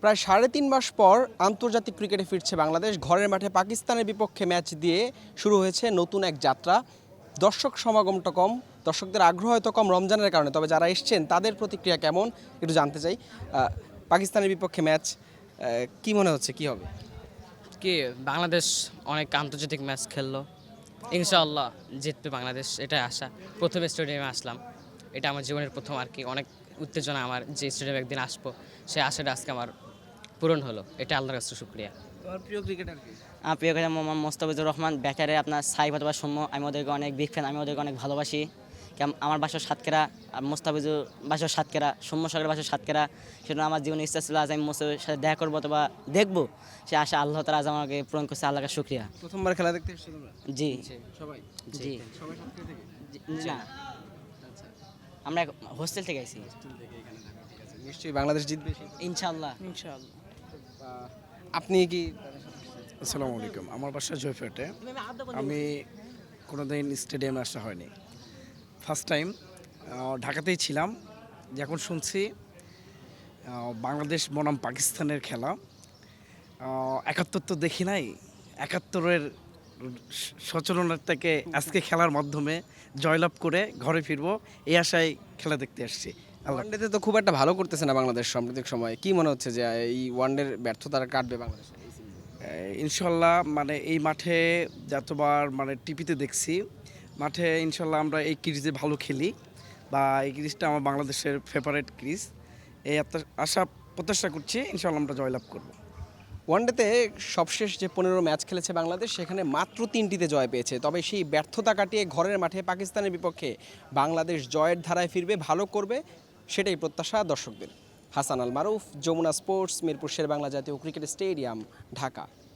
প্রায় 3.5 মাস পর আন্তর্জাতিক ক্রিকেটে ফিরছে বাংলাদেশ। ঘরের মাঠে পাকিস্তানের বিপক্ষে ম্যাচ দিয়ে শুরু হয়েছে নতুন এক যাত্রা। দর্শক সমাগমটা কম, দর্শকদের আগ্রহ হয়তো কম রমজানের কারণে, তবে যারা এসছেন তাদের প্রতিক্রিয়া কেমন একটু জানতে চাই। পাকিস্তানের বিপক্ষে ম্যাচ, কি মনে হচ্ছে, কি হবে? কি বাংলাদেশ অনেক আন্তর্জাতিক ম্যাচ খেললো, ইনশাআল্লাহ জিতবে বাংলাদেশ, এটাই আশা। প্রথমে স্টেডিয়ামে আসলাম, এটা আমার জীবনের প্রথম আর কি। অনেক উত্তেজনা আমার যে স্টেডিয়ামে একদিন আসবো, সেই আশাটা আজকে আমার পূরণ হলো, এটা আল্লাহর কাছে শুকরিয়া। তোমার প্রিয় ক্রিকেটার কি? প্রিয় খেলা মোহাম্মদ মোস্তাফিজুর রহমান, ব্যাটারে আপনার সাইফ অথবা সৌম্য, আমি ওদেরকে অনেক বিগ ফ্যান, আমি ওদেরকে অনেক ভালোবাসি। আমার বাসা সাতক্ষীরা, আর মোস্তাফিজুর বাসা সাতক্ষীরা, সৌম্য সাগরের বাসা সাতক্ষীরা। সেজন্য আমার জীবনের ইচ্ছা ছিল আজ আমি মোস্তাফিজুর সাথে দেখা করবো অথবা দেখবো, সে আশা আল্লাহ তাআলা আজ আমাকে পূরণ করছে, আল্লাহকে শুকরিয়া। প্রথমবার খেলা দেখতে এসেছো তোমরা? জি সবাই? জি সবাই সাতক্ষীরা থেকে? না, আচ্ছা, আমরা হোস্টেল থেকে আইছি। হোস্টেল থেকে এখানে থাকা, ঠিক আছে। নিশ্চয়ই বাংলাদেশ জিতবে। ইনশাআল্লাহ। আপনি কি? আসসালামু আলাইকুম। আমার বাসা জয়ফেটে। আমি কোনোদিন স্টেডিয়ামে আসা হয়নি, ফার্স্ট টাইম। ঢাকাতেই ছিলাম। যখন শুনছি বাংলাদেশ বনাম পাকিস্তানের খেলা, 71 তো দেখি নাই, 71-এর সচলনের থেকে আজকে খেলার মাধ্যমে জয়লাভ করে ঘরে ফিরবো এই আশায় খেলা দেখতে আসছি। ওয়ানডেতে তো খুব একটা ভালো করতেছে না বাংলাদেশ সাম্প্রতিক সময়ে। কি মনে হচ্ছে যে এই ওয়ানডের ব্যর্থতা কাটবে বাংলাদেশ? ইনশাল্লাহ, মানে এই মাঠে যতবার মানে টিভিতে দেখছি, মাঠে ইনশাল্লাহ আমরা এই ক্রিজে ভালো খেলি, বা এই ক্রিজটা আমার বাংলাদেশের ফেভারিট ক্রিজ। এই আশা প্রত্যাশা করছি ইনশাল্লাহ আমরা জয়লাভ করব। ওয়ানডেতে সবশেষ যে 15 ম্যাচ খেলেছে বাংলাদেশ, সেখানে মাত্র 3টিতে জয় পেয়েছে। তবে সেই ব্যর্থতা কাটিয়ে ঘরের মাঠে পাকিস্তানের বিপক্ষে বাংলাদেশ জয়ের ধারায় ফিরবে, ভালো করবে, সেটাই প্রত্যাশা দর্শকদের। হাসান আল মারুফ, যমুনা স্পোর্টস, মিরপুর শেরেবাংলা জাতীয় ক্রিকেট স্টেডিয়াম, ঢাকা।